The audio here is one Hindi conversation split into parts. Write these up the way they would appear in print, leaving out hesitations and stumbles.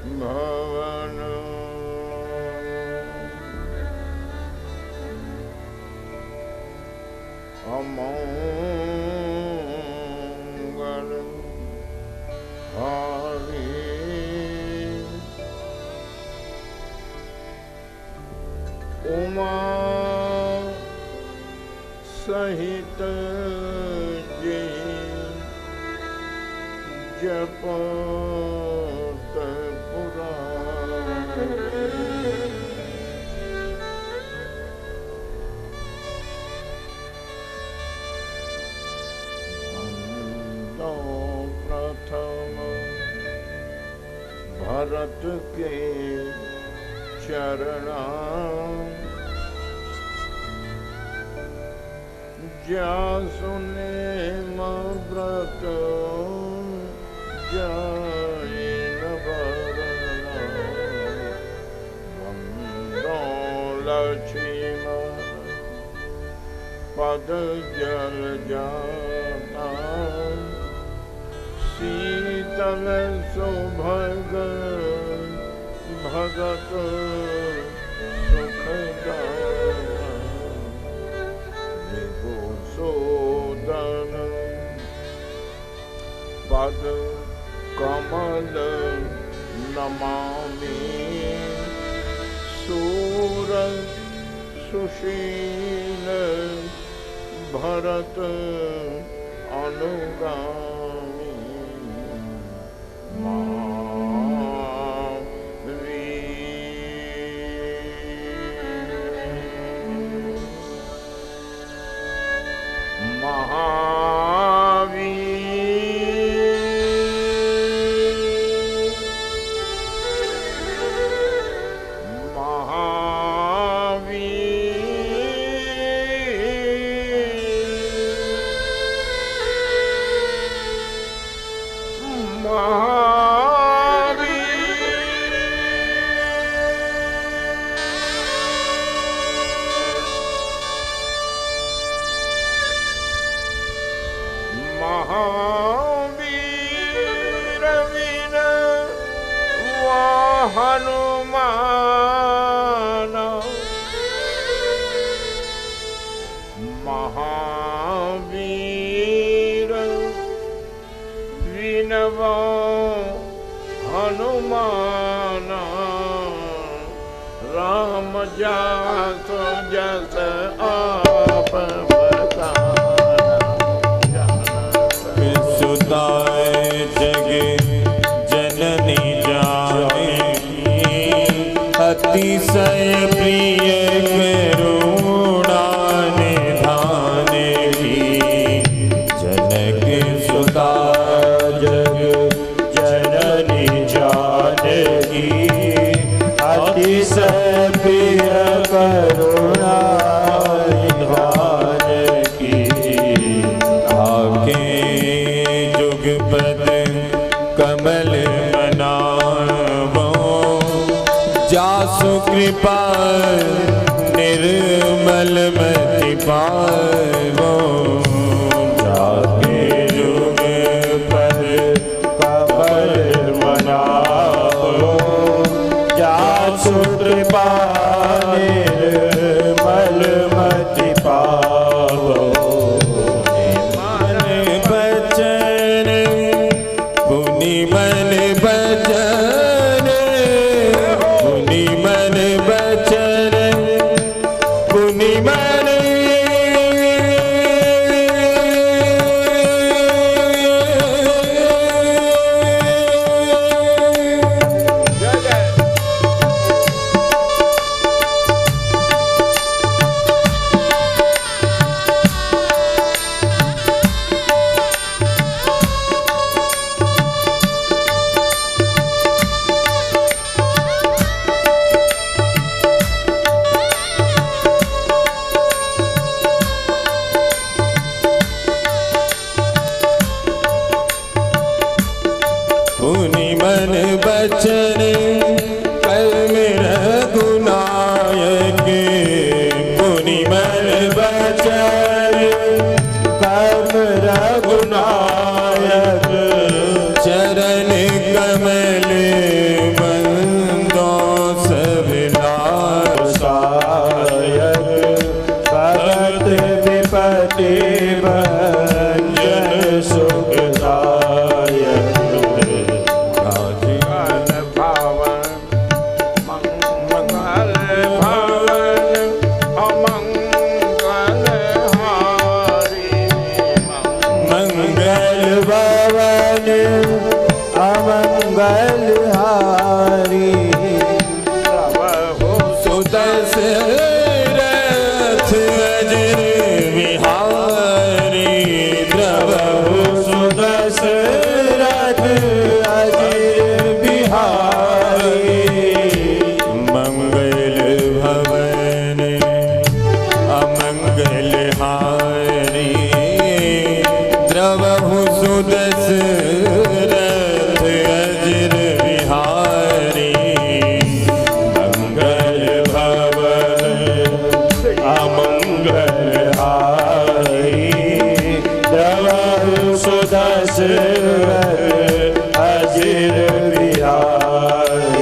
भवन अमंगल हारी उमा सहित जी जपत पुराण वंदो प्रथम भरत के चरणा जासुने व्रत जैन वरना वंदो लक्ष्मण पद जल जाता शीतल सुभग भगत सुखदाता सोदन पद कमल नमामि सूर सुशील भरत अनुगामी महावीर विन हनुमान महावीर विन हनुमान राम जास जस आप जग जननी जानकी अतिशय प्रिय करुणा निधान की जनक सुता जग जननी जानकी अतिशय प्रिय करुणा निधान की आके जुगपद कमल मनावो जासु कृपा निर्मल मति पावो जाके जुगपद कमल मनावो जासु कृपा निर्मल मति पावो बचन कर्म रघुनायक पुनि मन बचन कर्म रघुनायक चरण कमल हारी प्रभु सुदशरथ अजर बिहारी प्रभु सुदशरथ अजर बिहारी मंगल भवन अमंगल हारी प्रभु सुदशरथ अजर बिहारी मंगल भवन अमंगल हारी प्रभु सुदशरथ अजर बिहारी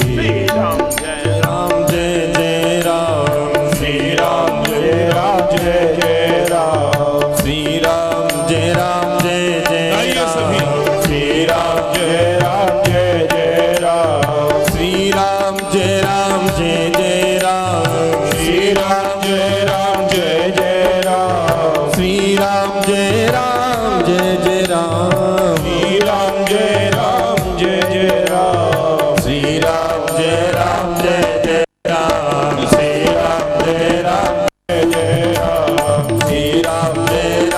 श्री राम जय राम जय जय राम श्री राम जय राम जय जय राम श्री राम जय जय राम श्री राम जय जय राम श्री राम जय जय राम श्री राम जय जय राम श्री राम जय जय राम श्री राम जय जय राम श्री राम जय जय राम श्री राम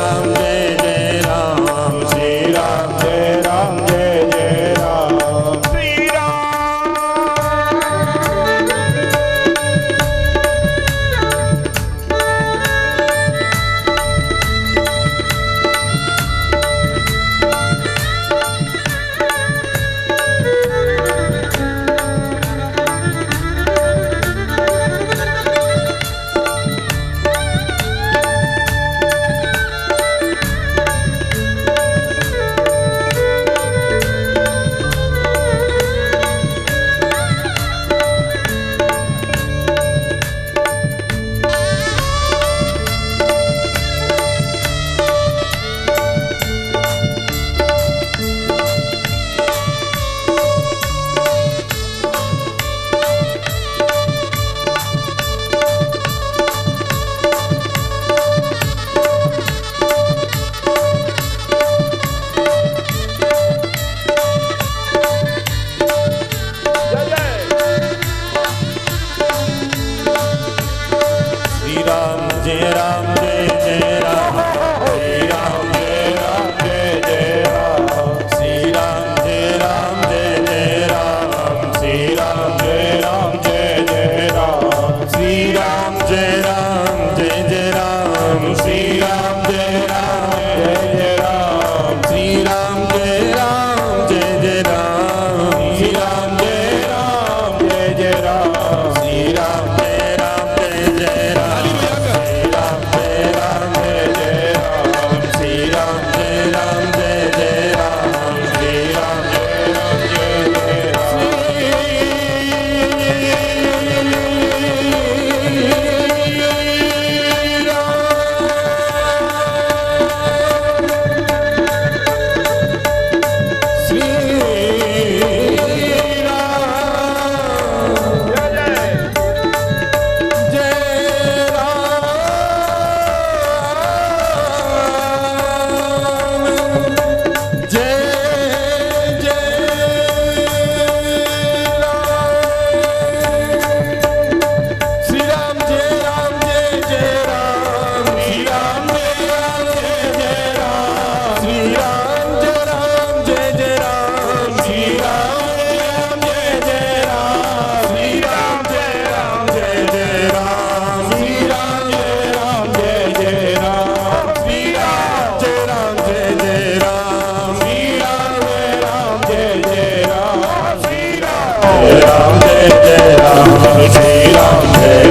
जय जय राम श्री राम जय जय राम श्री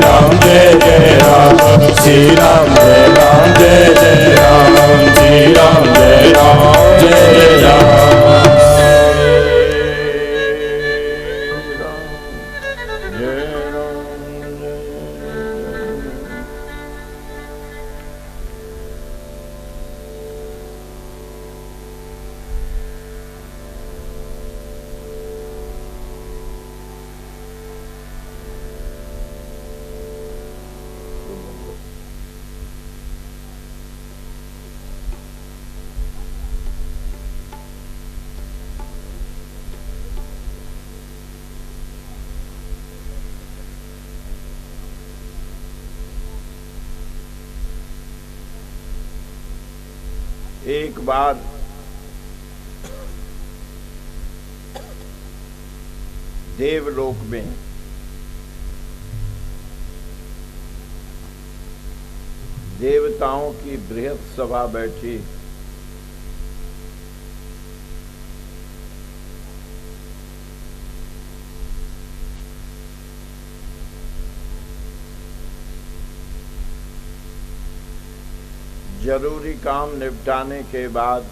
राम जय जय राम श्री राम श्री राम जय जय राम श्री राम जय राम एक बार देवलोक में देवताओं की बृहद सभा बैठी। जरूरी काम निपटाने के बाद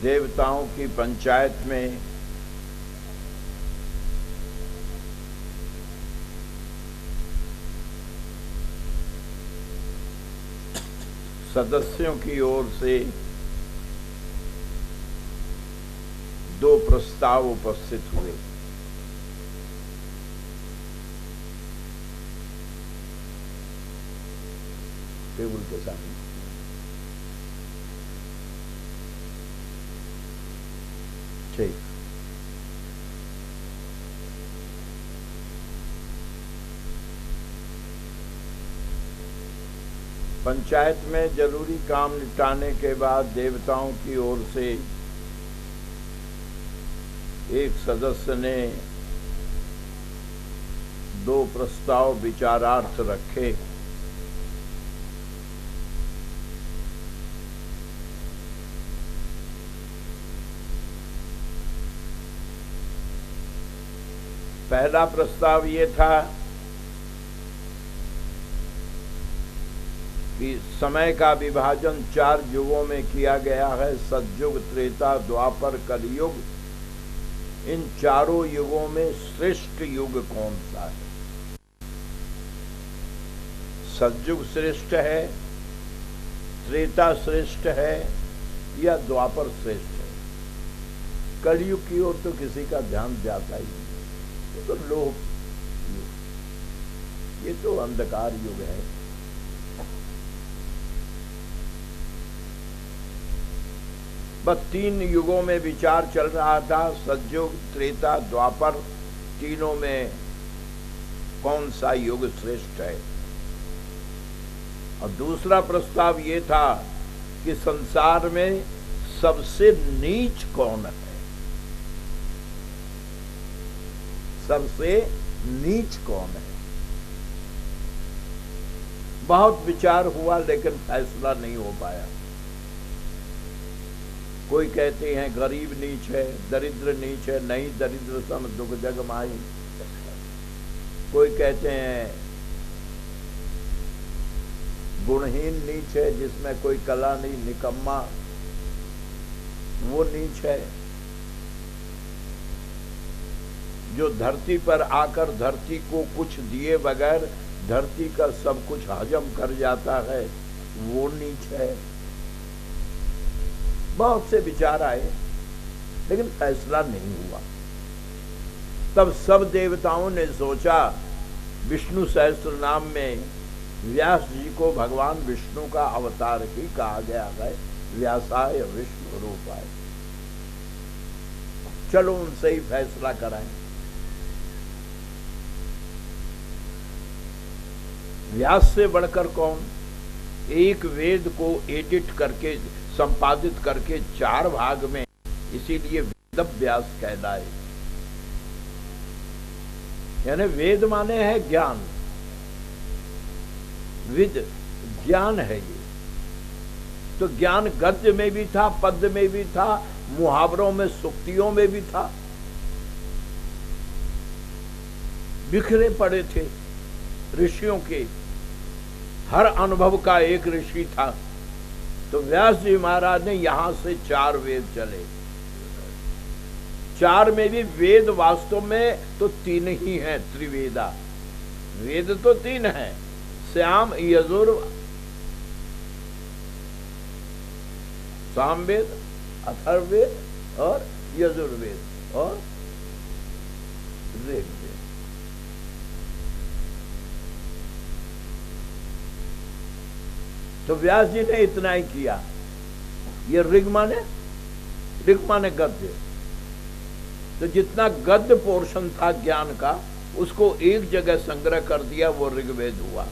देवताओं की पंचायत में सदस्यों की ओर से 2 प्रस्ताव उपस्थित हुए। टेबल के सामने ठीक। पंचायत में जरूरी काम निपटाने के बाद देवताओं की ओर से एक सदस्य ने 2 प्रस्ताव विचारार्थ रखे। पहला प्रस्ताव ये था कि समय का विभाजन 4 युगों में किया गया है, सतयुग, त्रेता, द्वापर, कलयुग। इन चारों युगों में श्रेष्ठ युग कौन सा है? सतयुग श्रेष्ठ है, त्रेता श्रेष्ठ है या द्वापर श्रेष्ठ है? कलयुग की ओर तो किसी का ध्यान जाता ही नहीं। तो लोभ युग, ये तो अंधकार युग है। बस 3 युगों में विचार चल रहा था, सतयुग, त्रेता, द्वापर। तीनों में कौन सा युग श्रेष्ठ है? और दूसरा प्रस्ताव ये था कि संसार में सबसे नीच कौन है? सबसे नीच कौन है? बहुत विचार हुआ लेकिन फैसला नहीं हो पाया। कोई कहते हैं गरीब नीच है, दरिद्र नीच है, नहीं दरिद्र सम दुख जग माई। कोई कहते हैं गुणहीन नीच है, जिसमें कोई कला नहीं, निकम्मा, वो नीच है। जो धरती पर आकर धरती को कुछ दिए बगैर धरती का सब कुछ हजम कर जाता है, वो नीच है। बहुत से विचार आए लेकिन फैसला नहीं हुआ। तब सब देवताओं ने सोचा, विष्णु सहस्त्र नाम में व्यास जी को भगवान विष्णु का अवतार ही कहा गया है, व्यासाय विष्णु रूपाय। चलो उनसे ही फैसला कराएं। व्यास से बढ़कर कौन? एक वेद को एडिट करके, संपादित करके 4 भाग में, इसीलिए वेद व्यास कहलाए। यानी वेद माने है ज्ञान, विद ज्ञान है ये। तो ज्ञान गद्य में भी था, पद्य में भी था, मुहावरों में, सुक्तियों में भी था। बिखरे पड़े थे ऋषियों के, हर अनुभव का एक ऋषि था। तो व्यास जी महाराज ने यहां से 4 वेद चले। 4 में भी वेद वास्तव में तो 3 ही हैं, त्रिवेदा। वेद तो 3 हैं, श्याम, यजुर, सामवेद, अथर्ववेद और यजुर्वेद और ऋग्वेद। तो व्यास जी ने इतना ही किया। ये ऋग माने गद्य। तो जितना गद्य पोर्शन था ज्ञान का, उसको एक जगह संग्रह कर दिया, वो ऋग्वेद हुआ।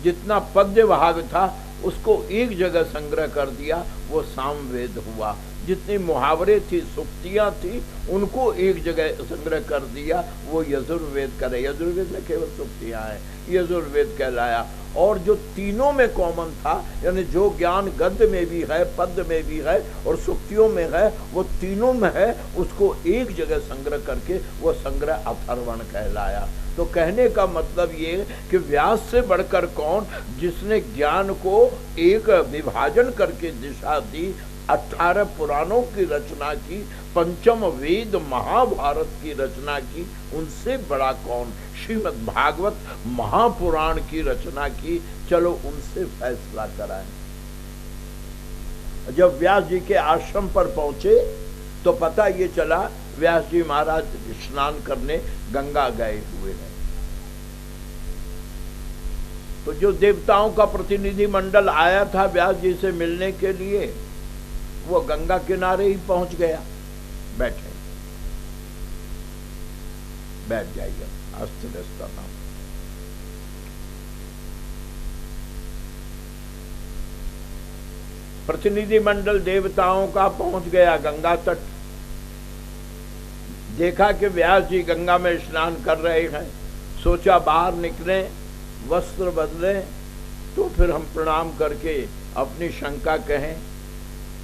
जितना पद्य भाग था उसको एक जगह संग्रह कर दिया, वो सामवेद हुआ। जितनी मुहावरे थी, सुक्तियां थी, उनको एक जगह संग्रह कर दिया, वो यजुर्वेद करे। यजुर्वेद में केवल सुक्तियां हैं, यजुर्वेद कहलाया। और जो तीनों में कॉमन था, यानी जो ज्ञान गद्य में भी है, पद्य में भी है और सुक्तियों में है, वो तीनों में है, उसको एक जगह संग्रह करके वो संग्रह अथर्वण कहलाया। तो कहने का मतलब ये कि व्यास से बढ़कर कौन, जिसने ज्ञान को एक विभाजन करके दिशा दी, 18 पुराणों की रचना की, पंचम वेद महाभारत की रचना की, उनसे बड़ा कौन। श्रीमद् भागवत महापुराण की रचना की, चलो उनसे फैसला कराएं। जब व्यास जी के आश्रम पर पहुंचे तो पता ये चला व्यास जी महाराज स्नान करने गंगा गए हुए हैं। तो जो देवताओं का प्रतिनिधि मंडल आया था व्यास जी से मिलने के लिए, वो गंगा किनारे ही पहुंच गया। बैठे, बैठ जाइए, अस्त व्यस्त नाम। प्रतिनिधि मंडल देवताओं का पहुंच गया गंगा तट। देखा कि व्यास जी गंगा में स्नान कर रहे हैं, सोचा बाहर निकले, वस्त्र बदले, तो फिर हम प्रणाम करके अपनी शंका कहें।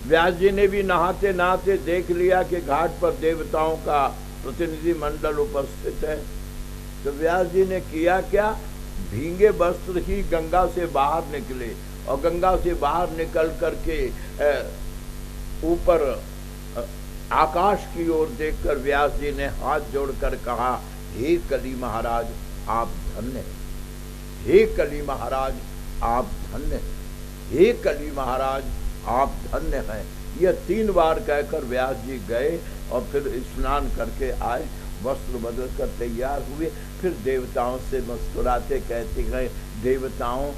व्यास जी ने भी नहाते नहाते देख लिया कि घाट पर देवताओं का प्रतिनिधि मंडल उपस्थित है। तो व्यास जी ने किया क्या, भींगे वस्त्र ही गंगा से बाहर निकले और गंगा से बाहर निकल करके ऊपर आकाश की ओर देखकर व्यास जी ने हाथ जोड़कर कहा, हे कली महाराज आप धन्य हैं, हे कली महाराज आप धन्य हैं, हे कली महाराज आप धन्य हैं। यह 3 बार कहकर व्यास जी गए और फिर स्नान करके आए, वस्त्र बदल कर तैयार हुए। फिर देवताओं से मुस्कुराते कहते गए, देवताओं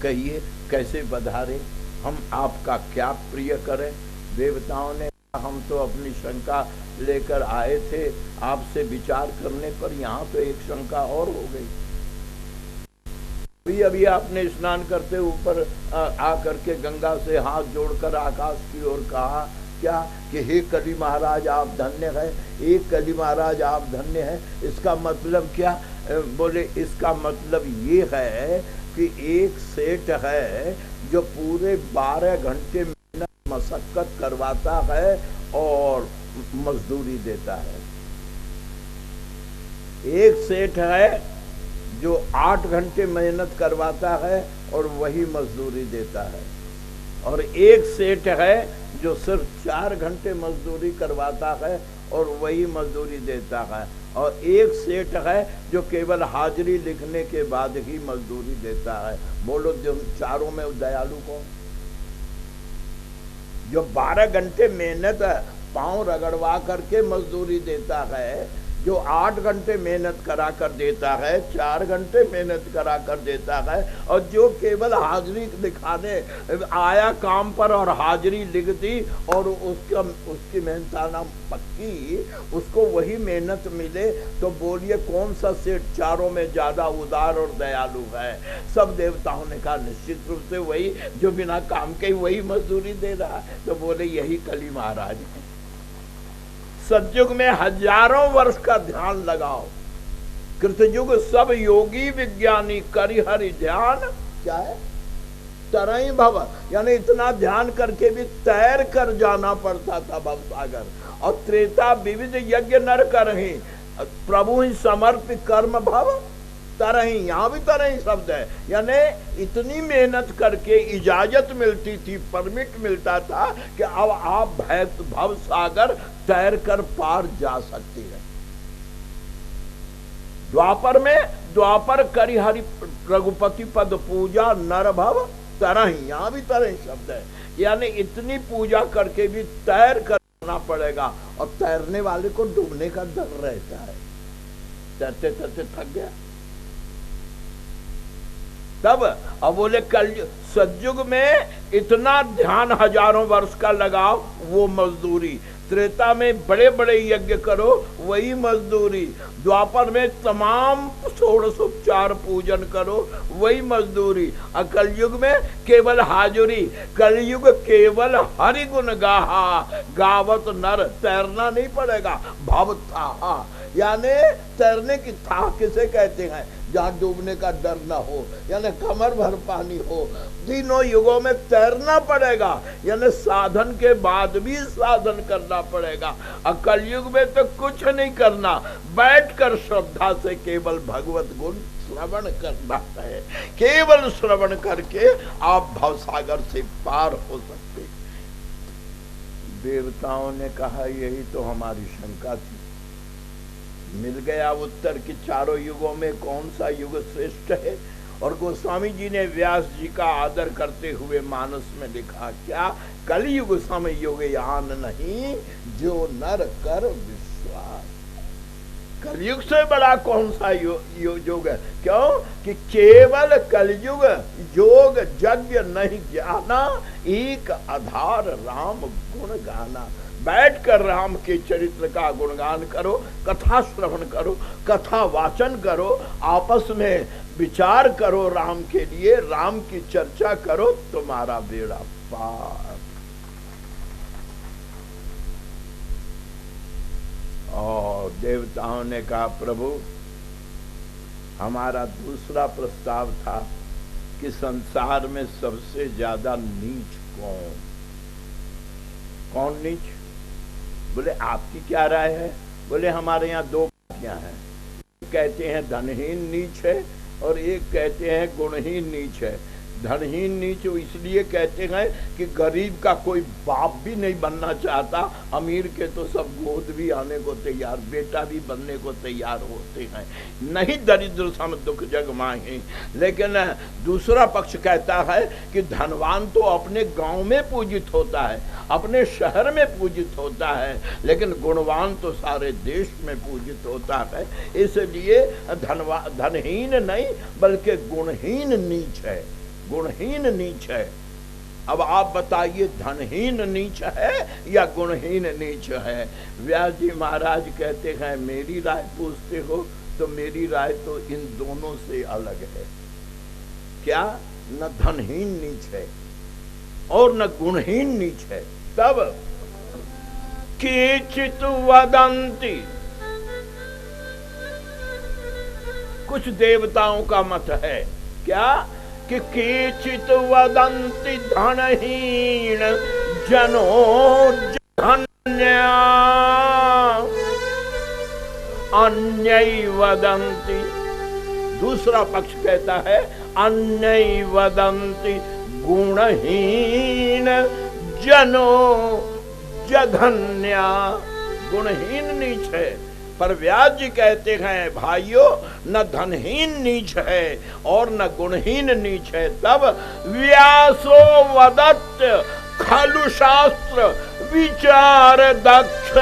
कहिए कैसे पधारे, हम आपका क्या प्रिय करें। देवताओं ने, हम तो अपनी शंका लेकर आए थे, आपसे विचार करने पर यहाँ तो एक शंका और हो गई। अभी आपने स्नान करते ऊपर आकर के गंगा से हाथ जोड़कर आकाश की ओर कहा क्या कि हे कली महाराज आप धन्य हैं, एक कली महाराज आप धन्य हैं। इसका मतलब क्या? बोले इसका मतलब ये है कि एक सेठ है जो पूरे 12 घंटे मेहनत मशक्कत करवाता है और मजदूरी देता है। एक सेठ है जो 8 घंटे मेहनत करवाता है और वही मजदूरी देता है, और एक सेठ है जो सिर्फ 4 घंटे मजदूरी करवाता है और वही मजदूरी देता है, और एक सेठ है जो केवल हाजिरी लिखने के बाद ही मजदूरी देता है। बोलो जो चारों में दयालु कौन? जो 12 घंटे मेहनत पांव रगड़वा करके मजदूरी देता है, जो 8 घंटे मेहनत करा कर देता है, 4 घंटे मेहनत करा कर देता है, और जो केवल हाजिरी दिखाने आया काम पर और हाजिरी लिख दी और उसकी मेहनताना पक्की, उसको वही मेहनत मिले, तो बोलिए कौन सा सेठ चारों में ज्यादा उदार और दयालु है? सब देवताओं ने कहा निश्चित रूप से वही जो बिना काम के वही मजदूरी दे रहा है। तो बोले यही कली महाराज है। सतयुग में हजारों वर्ष का ध्यान लगाओ, कृतयुग सब योगी विज्ञानी करि हरि ध्यान क्या है? तरई भव, यानी इतना ध्यान करके भी तैर कर जाना पड़ता था भव सागर। और त्रेता विविध यज्ञ नर करहि, प्रभु ही समर्पित कर्म भव तरही, यहाँ भी तरही शब्द है, यानी इतनी मेहनत करके इजाजत मिलती थी, परमिट मिलता था कि अब आप भव सागर तैर कर पार जा सकती है। द्वापर में द्वापर करि हरि रघुपति पद पूजा नर भव तरही, यहाँ भी तरही शब्द है, यानी इतनी पूजा करके भी तैर करना पड़ेगा। और तैरने वाले को डूबने का डर रहता है, तैरते तैरते थक गया तब। अब बोले कल सतयुग में इतना ध्यान हजारों वर्ष का लगाओ, वो मजदूरी त्रेता में बड़े बड़े यज्ञ करो वही मजदूरी, द्वापर में तमाम षोडशोपचार पूजन करो वही मजदूरी, और कलयुग में केवल हाजुरी। कलयुग केवल हरि गुण गाहा, गावत नर तैरना नहीं पड़ेगा। भव था यानी तैरने की था किसे कहते हैं, जहाँ डूबने का डर ना हो, यानी कमर भर पानी हो। तीनों युगों में तैरना पड़ेगा, यानी साधन के बाद भी साधन करना पड़ेगा। और कलयुग में तो कुछ नहीं करना, बैठकर श्रद्धा से केवल भगवत गुण श्रवण करना है। केवल श्रवण करके आप भवसागर से पार हो सकते। देवताओं ने कहा यही तो हमारी शंका थी, मिल गया उत्तर कि चारों युगों में कौन सा युग श्रेष्ठ है। और गोस्वामी जी ने व्यास जी का आदर करते हुए मानस में लिखा, क्या कलयुग समय युग यान नहीं, जो नर कर विश्वास। कलयुग से बड़ा कौन सा युग है? क्यों कि केवल कलयुग योग यज्ञ नहीं जाना, एक आधार राम गुण गाना। बैठकर राम के चरित्र का गुणगान करो, कथा श्रवण करो, कथा वाचन करो, आपस में विचार करो, राम के लिए राम की चर्चा करो, तुम्हारा बेड़ा पार। और देवताओं ने कहा प्रभु हमारा दूसरा प्रस्ताव था कि संसार में सबसे ज्यादा नीच कौन नीच? बोले आपकी क्या राय है? बोले हमारे यहाँ दो पार्टियां हैं, कहते हैं धनहीन नीच है और एक कहते हैं गुणहीन नीच है। धनहीन नीच इसलिए कहते हैं कि गरीब का कोई बाप भी नहीं बनना चाहता, अमीर के तो सब गोद भी आने को तैयार, बेटा भी बनने को तैयार होते हैं। नहीं दरिद्र सम दुख जग माही। लेकिन दूसरा पक्ष कहता है कि धनवान तो अपने गांव में पूजित होता है, अपने शहर में पूजित होता है, लेकिन गुणवान तो सारे देश में पूजित होता है। इसलिए धनहीन नहीं बल्कि गुणहीन नीच है, गुणहीन नीच है। अब आप बताइए धनहीन नीच है या गुणहीन नीच है? व्यास जी महाराज कहते हैं मेरी राय पूछते हो तो मेरी राय तो इन दोनों से अलग है। क्या? न धनहीन नीच है और न गुणहीन नीच है। तब केचित वदंती, कुछ देवताओं का मत है क्या कि केचित वदंती धनहीन जनो धन्या, अन्यै वदंती। दूसरा पक्ष कहता है अन्यै वदंती गुणहीन जनो जघन्या। गुणहीन नीच है, पर व्यास जी कहते हैं भाइयों न धनहीन नीच है और न गुणहीन नीच है। तब व्यासो वदत् खलु शास्त्र विचार दक्ष,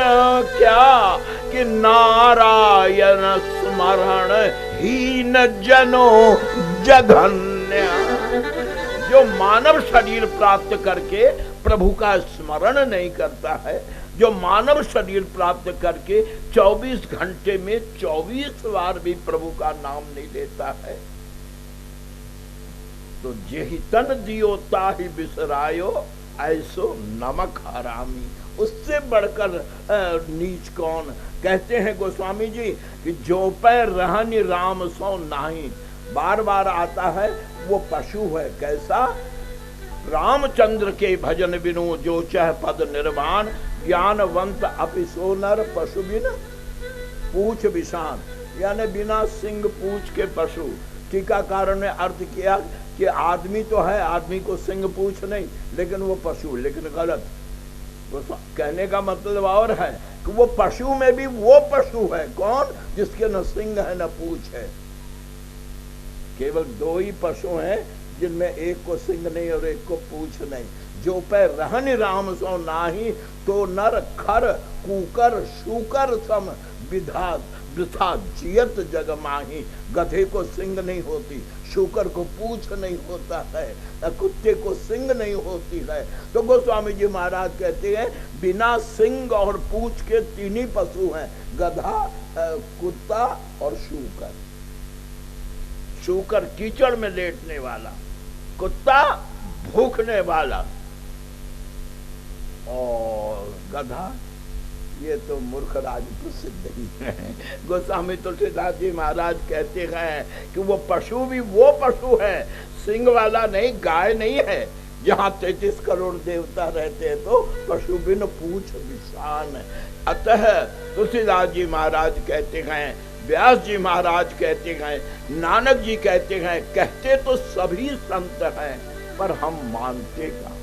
क्या कि नारायण स्मरण हीन जनो जघन्य। जो मानव शरीर प्राप्त करके प्रभु का स्मरण नहीं करता है, जो मानव शरीर प्राप्त करके 24 घंटे में 24 बार भी प्रभु का नाम नहीं लेता है, तो जेहि तन दियो ताहि बिसरायो, ऐसो नमक हरामी। उससे बढ़कर नीच कौन? कहते हैं गोस्वामी जी कि जो पैर रहनि राम सो नाही, बार बार आता है वो पशु है। कैसा? रामचंद्र के भजन बिनु जो चह पद निर्वाण, ज्ञानवंत अपि सो नर पशु बिन पूछ विषान। यानी बिना सिंग पूछ के पशु। टीकाकार ने अर्थ किया कि आदमी तो है, आदमी को सिंग पूछ नहीं, लेकिन वो पशु। लेकिन गलत, तो कहने का मतलब और है कि वो पशु में भी वो पशु है कौन? जिसके न सिंग है न पूछ है। केवल दो ही पशु हैं जिनमें एक को सिंह नहीं और एक को पूछ नहीं। जो पे रहन राम सो नाही, तो नर खर कूकर शूकर सम वृथा जियत जग माही। गधे को सिंग नहीं होती, शूकर को पूंछ नहीं होता है, कुत्ते को सिंग नहीं होती है। तो गोस्वामी जी महाराज कहते हैं बिना सिंग और पूंछ के तीन ही पशु हैं, गधा, कुत्ता और शूकर। शूकर कीचड़ में लेटने वाला, कुत्ता भूखने वाला, और गधा ये तो मूर्खराज प्रसिद्ध ही है। गोस्वामी तुलसीदास जी महाराज कहते हैं कि वो पशु भी वो पशु है, सिंग वाला नहीं, गाय नहीं है। जहाँ 33 करोड़ देवता रहते हैं तो पशु बिन पूछ विशान है। अतः तुलसीदास जी महाराज कहते हैं, व्यास जी महाराज कहते हैं, नानक जी कहते हैं, कहते तो सभी संत हैं पर हम मानते का।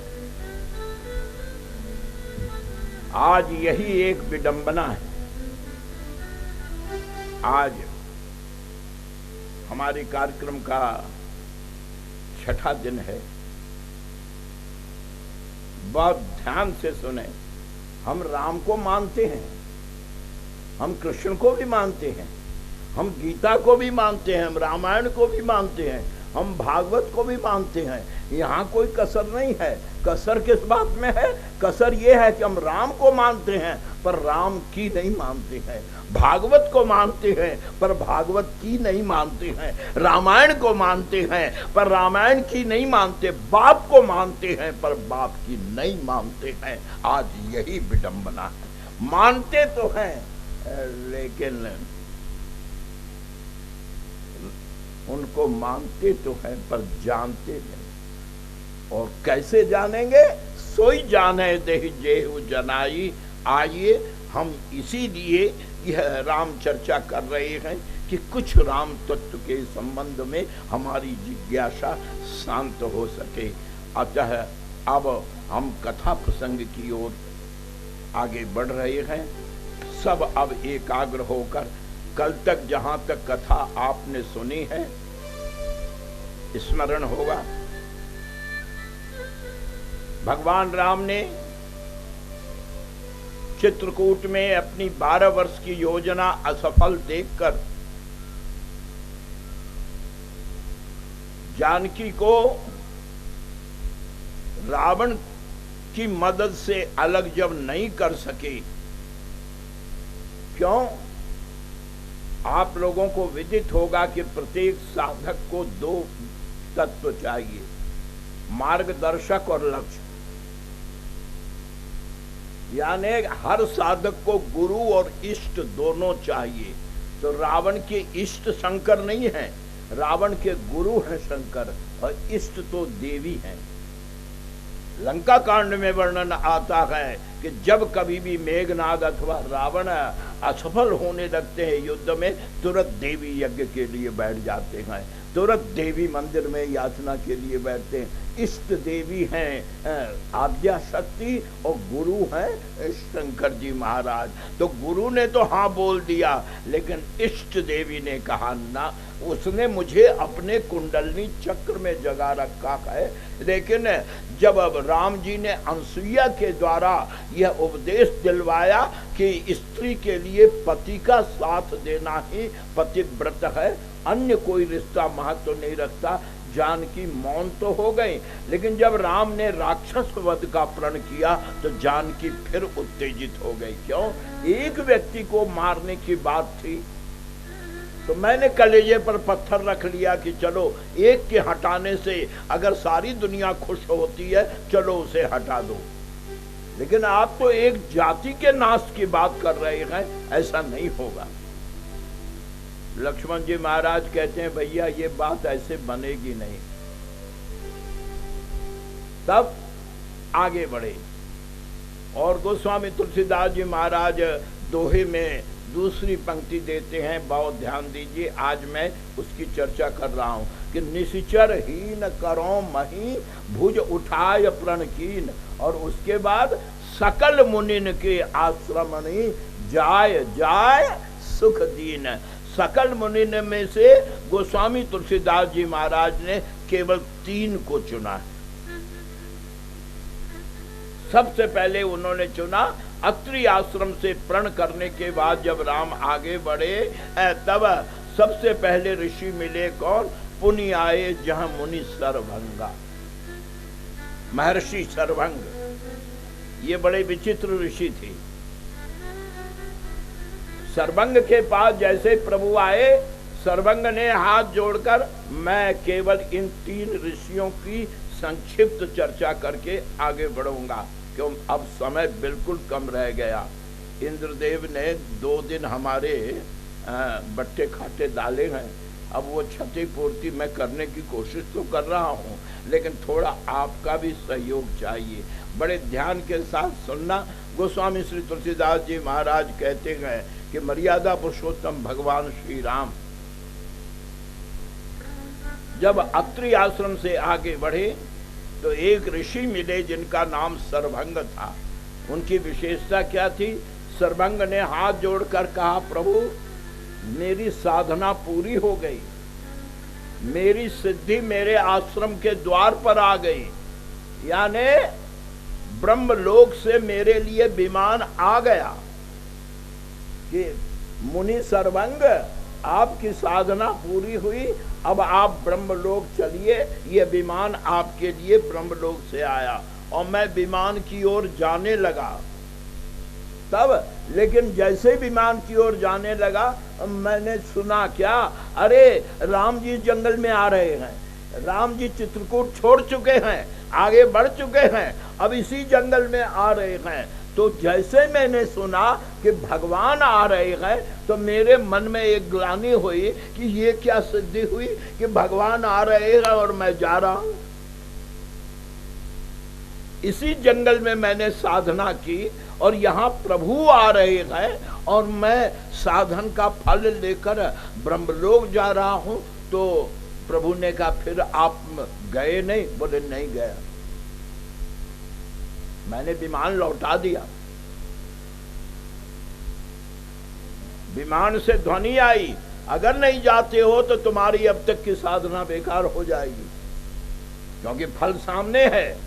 आज यही एक विडंबना है। आज हमारे कार्यक्रम का 6ठा दिन है। बहुत ध्यान से सुने। हम राम को मानते हैं, हम कृष्ण को भी मानते हैं, हम गीता को भी मानते हैं, हम रामायण को भी मानते हैं, हम भागवत को भी मानते हैं। यहाँ कोई कसर नहीं है। कसर किस बात में है? कसर ये है कि हम राम को मानते हैं पर राम की नहीं मानते हैं, भागवत को मानते हैं पर भागवत की नहीं मानते हैं, रामायण को मानते हैं पर रामायण की नहीं मानते, बाप को मानते हैं पर बाप की नहीं मानते हैं। आज यही विडंबना है। मानते तो हैं लेकिन उनको मानते तो हैं पर जानते नहीं। और कैसे जानेंगे? सोई जाने देहि जेहु जनाई। आइए हम इसीलिए यह राम चर्चा कर रहे हैं कि कुछ राम तत्व के संबंध में हमारी जिज्ञासा शांत हो सके। अतः अब हम कथा प्रसंग की ओर आगे बढ़ रहे हैं। सब अब एकाग्र होकर कल तक जहां तक कथा आपने सुनी है स्मरण होगा। भगवान राम ने चित्रकूट में अपनी 12 वर्ष की योजना असफल देखकर जानकी को रावण की मदद से अलग जब नहीं कर सके, क्यों? आप लोगों को विदित होगा कि प्रत्येक साधक को 2 तत्व चाहिए, मार्गदर्शक और लक्ष्य। यानी हर साधक को गुरु और इष्ट दोनों चाहिए। तो रावण के इष्ट शंकर नहीं है, रावण के गुरु हैं शंकर, और इष्ट तो देवी हैं। लंका कांड में वर्णन आता है कि जब कभी भी मेघनाद अथवा रावण असफल होने लगते हैं युद्ध में, तुरंत देवी यज्ञ के लिए बैठ जाते हैं, तुरंत देवी मंदिर में याचना के लिए बैठते हैं। इष्ट देवी हैं आद्या शक्ति और गुरु हैं शंकर जी महाराज। तो गुरु ने तो हाँ बोल दिया, लेकिन इष्ट देवी ने कहा ना, उसने मुझे अपने कुंडलनी चक्र में जगा रखा है। लेकिन जब अब राम जी ने अनसुईया के द्वारा यह उपदेश दिलवाया कि स्त्री के लिए पति का साथ देना ही पतिव्रत है, अन्य कोई रिश्ता महत्व नहीं रखता, जानकी मौन तो हो गई। लेकिन जब राम ने राक्षस वध का प्रण किया तो जानकी फिर उत्तेजित हो गई। क्यों? एक व्यक्ति को मारने की बात थी तो मैंने कलेजे पर पत्थर रख लिया कि चलो एक के हटाने से अगर सारी दुनिया खुश होती है, चलो उसे हटा दो। लेकिन आप तो एक जाति के नाश की बात कर रहे हैं, ऐसा नहीं होगा। लक्ष्मण जी महाराज कहते हैं भैया ये बात ऐसे बनेगी नहीं। तब आगे बढ़े और गोस्वामी तुलसीदास जी महाराज दोहे में दूसरी पंक्ति देते हैं, बहुत ध्यान दीजिए। आज मैं उसकी चर्चा कर रहा हूं कि निशिचर हीन करो मही भुज उठाय प्रण कीन, और उसके बाद सकल मुनिन के आश्रमणि जाय जाय सुख दीन। सकल मुनिन में से गोस्वामी तुलसीदास जी महाराज ने केवल 3 को चुना है। सबसे पहले उन्होंने चुना अत्रि आश्रम से प्रण करने के बाद जब राम आगे बढ़े तब सबसे पहले ऋषि मिले कौन? पुनि आए जहां मुनि सर्वभंगा, महर्षि सर्वभंग। ये बड़े विचित्र ऋषि थे। सर्वभंग के पास जैसे प्रभु आए, सर्वभंग ने हाथ जोड़कर मैं केवल इन 3 ऋषियों की संक्षिप्त चर्चा करके आगे बढ़ूंगा, क्यों अब समय बिल्कुल कम रह गया। इंद्रदेव ने 2 दिन हमारे बट्टे खाटे डाले हैं। अब वो क्षतिपूर्ति मैं करने की कोशिश तो कर रहा हूँ, लेकिन थोड़ा आपका भी सहयोग चाहिए। बड़े ध्यान के साथ सुनना। गोस्वामी श्री तुलसीदास जी महाराज कहते हैं कि मर्यादा पुरुषोत्तम भगवान श्री राम जब अत्रि आश्रम से आगे बढ़े तो एक ऋषि मिले जिनका नाम सर्वभंग था। उनकी विशेषता क्या थी? सर्वभंग ने हाथ जोड़कर कहा, प्रभु मेरी साधना पूरी हो गई, मेरी सिद्धि मेरे आश्रम के द्वार पर आ गई, यानी ब्रह्मलोक से मेरे लिए विमान आ गया कि मुनि सर्वभंग आपकी साधना पूरी हुई, अब आप ब्रह्मलोक चलिए, ये विमान आपके लिए ब्रह्मलोक से आया। और मैं विमान की ओर जाने लगा। तब लेकिन जैसे विमान की ओर जाने लगा मैंने सुना क्या, अरे राम जी जंगल में आ रहे हैं, राम जी चित्रकूट छोड़ चुके हैं, आगे बढ़ चुके हैं, अब इसी जंगल में आ रहे हैं। तो जैसे मैंने सुना कि भगवान आ रहे हैं तो मेरे मन में एक ग्लानि हुई कि ये क्या सिद्धि हुई कि भगवान आ रहे हैं और मैं जा रहा हूं। इसी जंगल में मैंने साधना की और यहाँ प्रभु आ रहे हैं और मैं साधन का फल लेकर ब्रह्मलोक जा रहा हूं। तो प्रभु ने कहा फिर आप गए नहीं? बोले नहीं गया, मैंने विमान लौटा दिया। विमान से ध्वनि आई, अगर नहीं जाते हो तो तुम्हारी अब तक की साधना बेकार हो जाएगी, क्योंकि फल सामने है,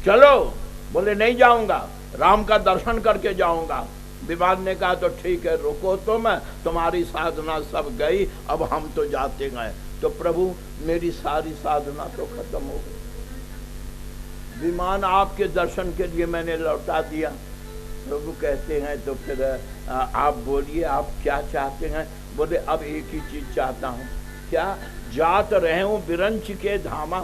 चलो। बोले नहीं जाऊंगा, राम का दर्शन करके जाऊंगा। विमान ने कहा तो ठीक है, रुको तुम्हारी साधना सब गई, अब हम तो जाते गए। तो प्रभु मेरी सारी साधना तो खत्म हो गई, विमान आपके दर्शन के लिए मैंने लौटा दिया। प्रभु कहते हैं तो फिर आप बोलिए आप क्या चाहते हैं? बोले अब एक ही चीज चाहता हूँ। क्या? जात रहे हूँ विरंच के धामा,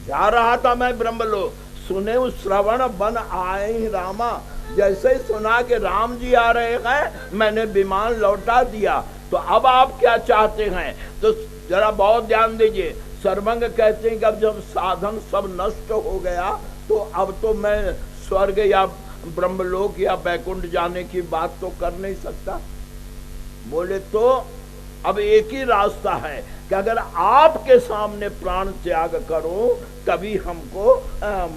जा रहा था मैं ब्रह्मलोक, सुने उस श्रवण बन आए रामा। जैसे ही सुना कि राम जी आ रहे हैं मैंने विमान लौटा दिया। तो अब आप क्या चाहते हैं? तो जरा बहुत ध्यान दीजिए। सर्वभंग कहते हैं कि अब जब साधन सब नष्ट हो गया तो अब तो मैं स्वर्ग या ब्रह्मलोक या बैकुंठ जाने की बात तो कर नहीं सकता। बोले तो अब एक ही रास्ता है कि अगर आपके सामने प्राण त्याग करो तभी हमको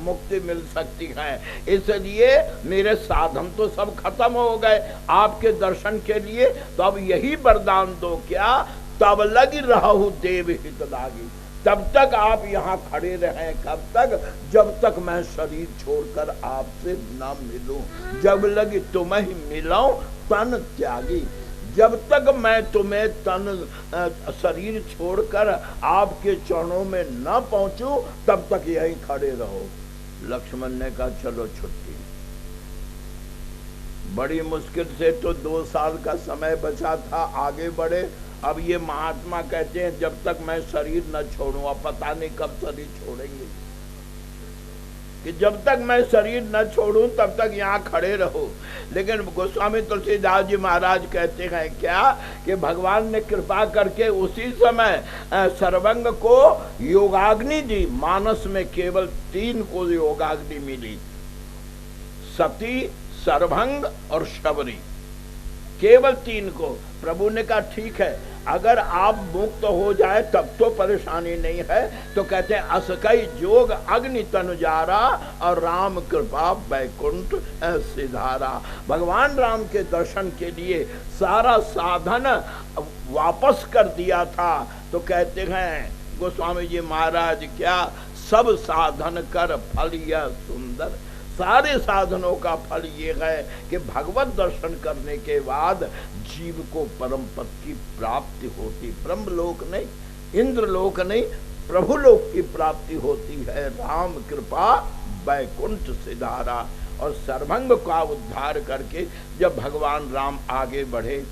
मुक्ति मिल सकती है। इसलिए मेरे साधन तो सब खत्म हो गए आपके दर्शन के लिए, तो अब यही वरदान दो क्या, तब लगी रहु देव हित लागी। तब तक आप यहाँ खड़े रहें। कब तक? जब तक मैं शरीर छोड़कर आपसे न मिलूं। जब लगी तुम्हें मिलाऊं तन त्यागी। जब तक मैं तुम्हें शरीर छोड़कर आपके चरणों में न पहुंचूं तब तक यहीं खड़े रहो। लक्ष्मण ने कहा चलो छुट्टी। बड़ी मुश्किल से तो 2 साल का समय बचा था, आगे बढ़े। अब ये महात्मा कहते हैं जब तक मैं शरीर न छोड़ूं, अब पता नहीं कब शरीर छोड़ेंगे, कि जब तक मैं शरीर न छोड़ूं तब तक यहाँ खड़े रहो। लेकिन गोस्वामी तुलसीदास जी महाराज कहते हैं क्या कि भगवान ने कृपा करके उसी समय सर्वभंग को योगाग्नि दी। मानस में केवल 3 को योगाग्नि मिली, सती, सर्वभंग और शबरी, केवल 3 को। प्रभु ने कहा ठीक है, अगर आप मुक्त हो जाए तब तो परेशानी नहीं है। तो कहते हैं असकई जोग अग्नि तनु जारा और राम कृपा बैकुंठ सिधारा। भगवान राम के दर्शन के लिए सारा साधन वापस कर दिया था। तो कहते हैं गोस्वामी जी महाराज क्या, सब साधन कर फल यह सुंदर, सारे साधनों का फल ये है कि भगवत दर्शन करने के बाद जीव को परम पद की प्राप्ति होती, ब्रह्मलोक नहीं, इंद्रलोक नहीं, प्रभुलोक की प्राप्ति होती है। राम कृपा वैकुंठ सिधारा। और सर्वंग का उद्धार करके जब भगवान राम आगे बढ़े,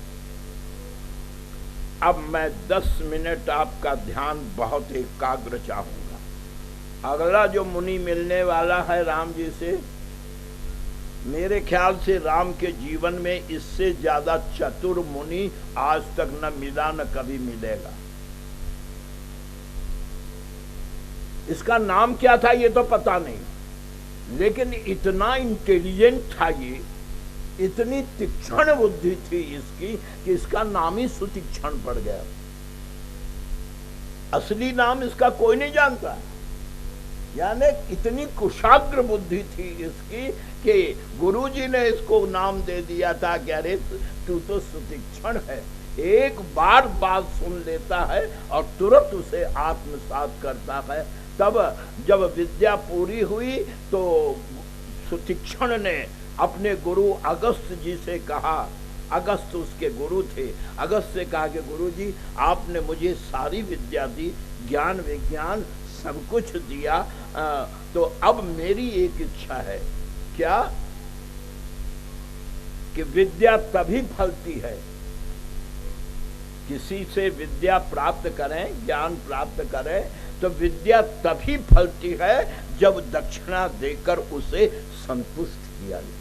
अब मैं 10 मिनट आपका ध्यान बहुत एकाग्र चाहूंगा। अगला जो मुनि मिलने वाला है राम जी से, मेरे ख्याल से राम के जीवन में इससे ज्यादा चतुर मुनि आज तक न मिला न कभी मिलेगा। इसका नाम क्या था ये तो पता नहीं, लेकिन इतना इंटेलिजेंट था ये, इतनी तीक्ष्ण बुद्धि थी इसकी कि इसका नाम ही सुतीक्ष्ण पड़ गया। असली नाम इसका कोई नहीं जानता, यानी इतनी कुशाग्र बुद्धि थी इसकी कि गुरुजी ने इसको नाम दे दिया था कि अरे तू तो सुतीक्ष्ण है। एक बार बात सुन लेता है और तुरंत उसे आत्मसात करता है। तब जब विद्या पूरी हुई तो सुतीक्ष्ण ने अपने गुरु अगस्त जी से कहा, अगस्त उसके गुरु थे, अगस्त से कहा कि गुरुजी आपने मुझे सारी विद्या दी, ज्ञान विज्ञान सब कुछ दिया, तो अब मेरी एक इच्छा है। क्या? कि विद्या तभी फलती है, किसी से विद्या प्राप्त करें, ज्ञान प्राप्त करें तो विद्या तभी फलती है जब दक्षिणा देकर उसे संतुष्ट किया जाए।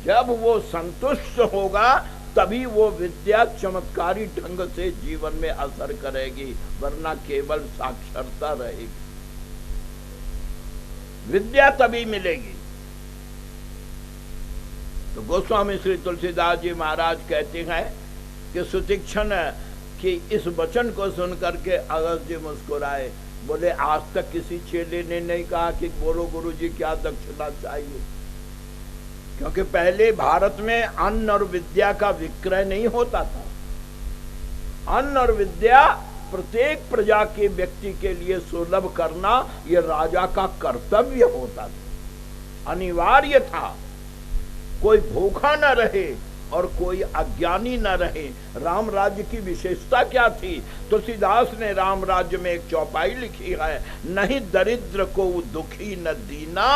जब वो संतुष्ट होगा तभी वो विद्या चमत्कारी ढंग से जीवन में असर करेगी, वरना केवल साक्षरता रहेगी। विद्या तभी मिलेगी। तो गोस्वामी श्री तुलसीदास जी महाराज कहते हैं कि सुतीक्ष्ण कि इस वचन को सुनकर के अगस्त जी मुस्कुराए, बोले आज तक किसी चेले ने नहीं कहा कि बोलो गुरुजी क्या दक्षिणा चाहिए, क्योंकि पहले भारत में अन्न और विद्या का विक्रय नहीं होता था। अन्न और विद्या प्रत्येक प्रजा के व्यक्ति के लिए सुलभ करना यह राजा का कर्तव्य होता था, अनिवार्य था। कोई भूखा न रहे और कोई अज्ञानी न रहे। राम राज्य की विशेषता क्या थी? तुलसीदास ने राम राज्य में एक चौपाई लिखी है, नहीं दरिद्र को दुखी न दीना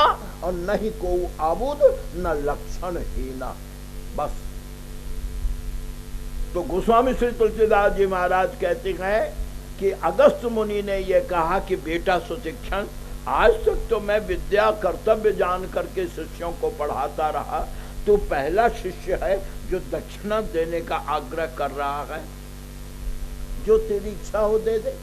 और नहीं को आबुद न लक्षण हीना। बस। तो गोस्वामी श्री तुलसीदास जी महाराज कहते हैं कि अगस्त मुनि ने यह कहा कि बेटा सुतीक्ष्ण, आज तक तो मैं विद्या कर्तव्य जान करके शिष्यों को पढ़ाता रहा, तो पहला शिष्य है जो दक्षिणा देने का आग्रह कर रहा है। जो तेरी इच्छा हो दे दे,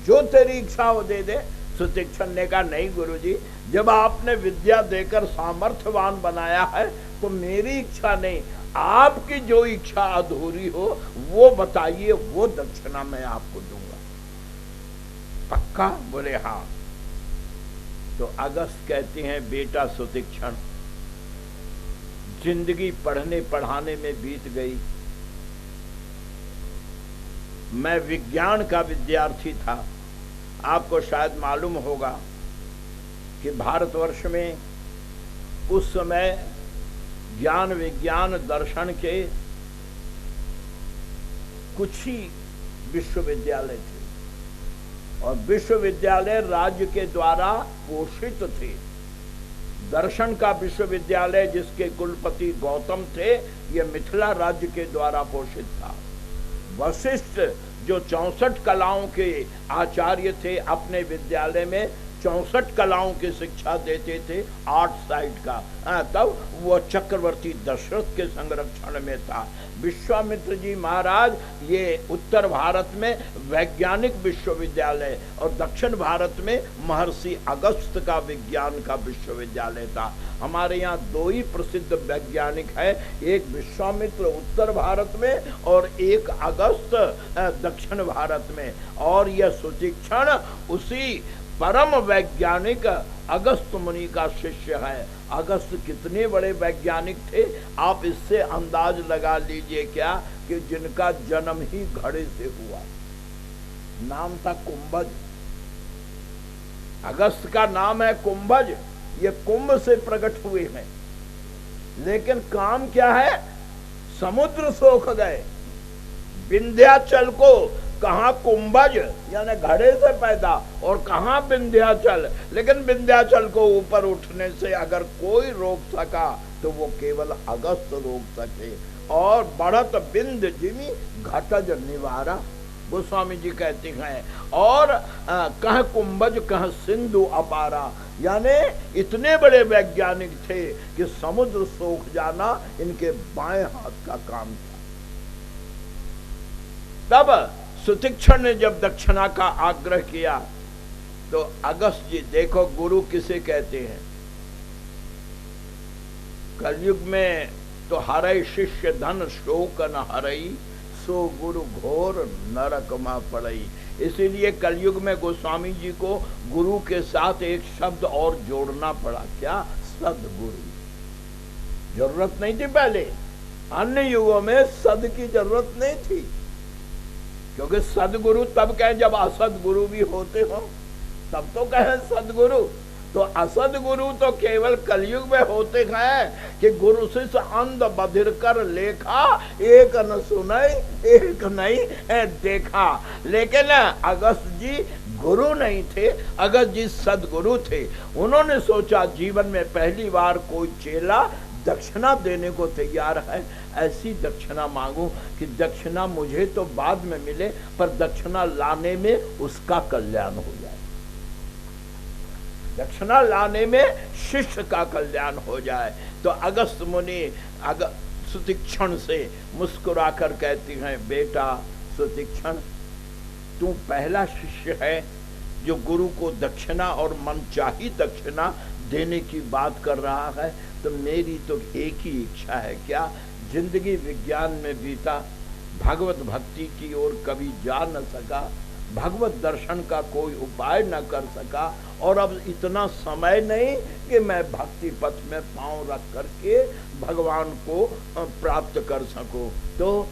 जो तेरी इच्छा हो दे दे। सुतीक्ष्ण ने कहा नहीं गुरुजी, जब आपने विद्या देकर सामर्थ्यवान बनाया है तो मेरी इच्छा नहीं, आपकी जो इच्छा अधूरी हो वो बताइए, वो दक्षिणा मैं आपको दूंगा। पक्का? बोले हाँ। तो अगस्त कहते हैं बेटा सुतीक्ष्ण, जिंदगी पढ़ने पढ़ाने में बीत गई। मैं विज्ञान का विद्यार्थी था। आपको शायद मालूम होगा कि भारतवर्ष में उस समय ज्ञान विज्ञान दर्शन के कुछ ही विश्वविद्यालय थे और विश्वविद्यालय राज्य के द्वारा पोषित थे। दर्शन का विश्वविद्यालय जिसके कुलपति गौतम थे, यह मिथिला राज्य के द्वारा पोषित था। वशिष्ठ जो 64 कलाओं के आचार्य थे, अपने विद्यालय में 64 कलाओं की शिक्षा देते थे, 8 साइड का। तब वो चक्रवर्ती दशरथ के संरक्षण में था। विश्वामित्र जी महाराज ये उत्तर भारत में वैज्ञानिक विश्वविद्यालय और दक्षिण भारत में महर्षि अगस्त का विज्ञान का विश्वविद्यालय था। हमारे यहाँ 2 ही प्रसिद्ध वैज्ञानिक है, एक विश्वामित्र उत्तर भारत में और एक अगस्त दक्षिण भारत में। और यह सुतीक्ष्ण उसी परम वैज्ञानिक अगस्त मुनि का शिष्य है। अगस्त कितने बड़े वैज्ञानिक थे, आप इससे अंदाज लगा लीजिए क्या कि जिनका जन्म ही घड़े से हुआ। नाम था कुंभज। अगस्त का नाम है कुंभज, ये कुंभ से प्रकट हुए हैं, लेकिन काम क्या है? समुद्र सोख गए। विंध्याचल को कहां कुंभज यानी घड़े से पैदा और कहां विंध्याचल, लेकिन विंध्याचल को ऊपर उठने से अगर कोई रोक सका तो वो केवल अगस्त रोक सके। और बढ़त बिंद जिमी घटज निवारा, गोस्वामी जी कहते हैं। और कह कुंभज कह सिंधु अपारा, यानी इतने बड़े वैज्ञानिक थे कि समुद्र सोख जाना इनके बाएं हाथ का काम था। तब सुतीक्षण ने जब दक्षिणा का आग्रह किया तो अगस्त जी, देखो गुरु किसे कहते हैं? कलयुग में तो हरई शिष्य धन शोक न हरई, सो गुरु घोर नरक मा पड़ई। इसीलिए कलयुग में गोस्वामी जी को गुरु के साथ एक शब्द और जोड़ना पड़ा, क्या? सदगुरु। जरूरत नहीं थी पहले, अन्य युगों में सद की जरूरत नहीं थी, क्योंकि सदगुरु तब कहें जब असद गुरु भी होते हो, तब तो कहें सदगुरु। तो असद गुरु तो केवल कलयुग में होते हैं कि गुरु शिष्य अंध बधिर कर लेखा, एक न सुनाई एक नहीं देखा। लेकिन अगस्त जी गुरु नहीं थे, अगस्त जी सदगुरु थे। उन्होंने सोचा जीवन में पहली बार कोई चेला दक्षिणा देने को तैयार है, ऐसी दक्षिणा मांगू कि दक्षिणा मुझे तो बाद में मिले पर दक्षिणा लाने में उसका कल्याण हो जाए, दक्षिणा लाने में शिष्य का कल्याण हो जाए। तो अगस्त मुनि सुतीक्षण से मुस्कुराकर कहती हैं, बेटा सुतीक्षण, तू पहला शिष्य है जो गुरु को दक्षिणा और मनचाही दक्षिणा देने की बात कर रहा है। तो मेरी तो एक ही इच्छा है, क्या? जिंदगी विज्ञान में बीता, भगवत भक्ति की ओर कभी जा न सका, भगवत दर्शन का कोई उपाय न कर सका, और अब इतना समय नहीं कि मैं भक्ति पथ में पांव रख करके भगवान को प्राप्त कर सकूं। तो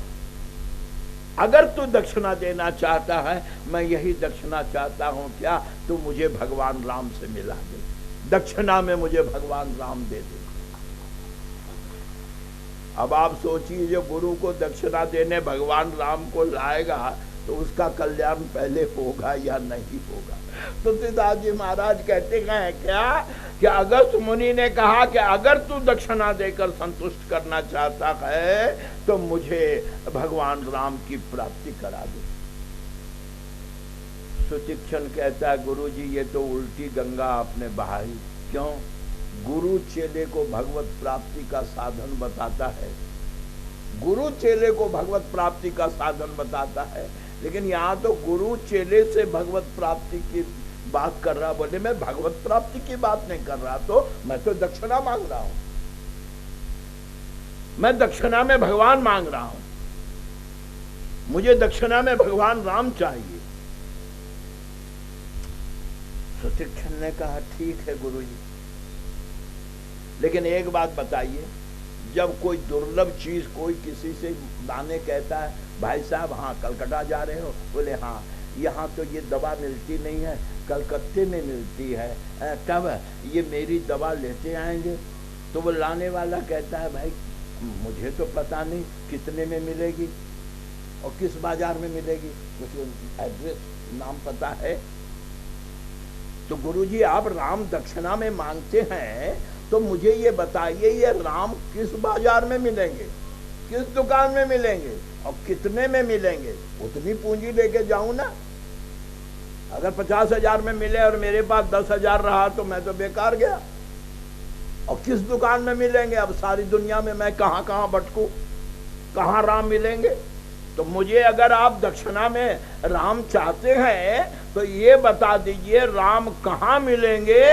अगर तू दक्षिणा देना चाहता है, मैं यही दक्षिणा चाहता हूं, क्या? तू मुझे भगवान राम से मिला दे, दक्षिणा में मुझे भगवान राम दे दे। अब आप सोचिए, जो गुरु को दक्षिणा देने भगवान राम को लाएगा तो उसका कल्याण पहले होगा या नहीं होगा? तो तुलसीदास जी महाराज कहते हैं क्या कि अगस्त मुनि ने कहा कि अगर तू दक्षिणा देकर संतुष्ट करना चाहता है तो मुझे भगवान राम की प्राप्ति करा दे। सुतीक्षण कहता है, गुरु जी ये तो उल्टी गंगा आपने बहाई। क्यों? गुरु चेले को भगवत प्राप्ति का साधन बताता है, गुरु चेले को भगवत प्राप्ति का साधन बताता है, लेकिन यहाँ तो गुरु चेले से भगवत प्राप्ति की बात कर रहा। बोले मैं भगवत प्राप्ति की बात नहीं कर रहा, तो मैं तो दक्षिणा मांग रहा हूं, मैं दक्षिणा में भगवान मांग रहा हूं, मुझे दक्षिणा में भगवान राम चाहिए। सुतीक्षण ने कहा ठीक है गुरुजी, लेकिन एक बात बताइए, जब कोई दुर्लभ चीज कोई किसी से लाने कहता है, भाई साहब हाँ कलकत्ता जा रहे हो? बोले हाँ, यहाँ तो ये दवा मिलती नहीं है, कलकत्ते में मिलती है। कब? ये मेरी दवा लेते आएंगे। तो वो लाने वाला कहता है, भाई मुझे तो पता नहीं कितने में मिलेगी और किस बाजार में मिलेगी, कुछ एड्रेस नाम पता है? तो गुरुजी आप राम दक्षिणा में मांगते हैं तो मुझे ये बताइए, ये राम किस बाजार में मिलेंगे, किस दुकान में मिलेंगे और कितने में मिलेंगे? उतनी पूंजी लेके जाऊं ना। अगर 50,000 में मिले और मेरे पास 10,000 रहा तो मैं तो बेकार गया। और किस दुकान में मिलेंगे? अब सारी दुनिया में मैं कहां कहां भटकूं, कहां राम मिलेंगे? तो मुझे अगर आप दक्षिणा में राम चाहते हैं तो ये बता दीजिए राम कहाँ मिलेंगे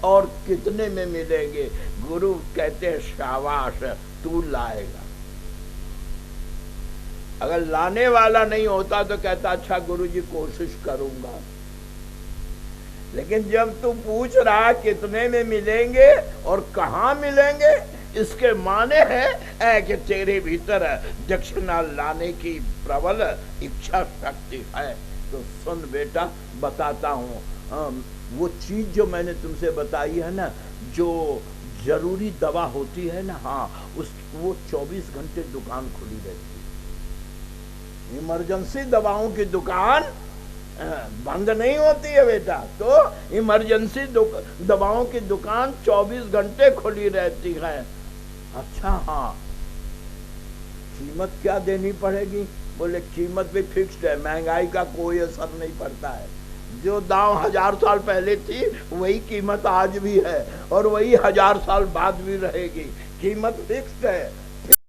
और कितने में मिलेंगे। गुरु कहते हैं शाबाश तू लाएगा। अगर लाने वाला नहीं होता तो कहता अच्छा गुरुजी कोशिश करूंगा। लेकिन जब तू पूछ रहा कितने में मिलेंगे और कहाँ मिलेंगे, इसके माने है कि तेरे भीतर दक्षिणा लाने की प्रबल इच्छा शक्ति है। तो सुन बेटा बताता हूँ, वो चीज जो मैंने तुमसे बताई है ना, जो जरूरी दवा होती है ना, हाँ वो 24 घंटे दुकान खुली रहती है। इमरजेंसी दवाओं की दुकान बंद नहीं होती है बेटा। तो इमरजेंसी दवाओं की दुकान 24 घंटे खुली रहती है। अच्छा हाँ, कीमत क्या देनी पड़ेगी? बोले कीमत भी फिक्स्ड है, महंगाई का कोई असर नहीं पड़ता है। जो दाम 1000 साल पहले थी वही कीमत आज भी है और वही 1000 साल बाद भी रहेगी। कीमत फिक्स्ड है।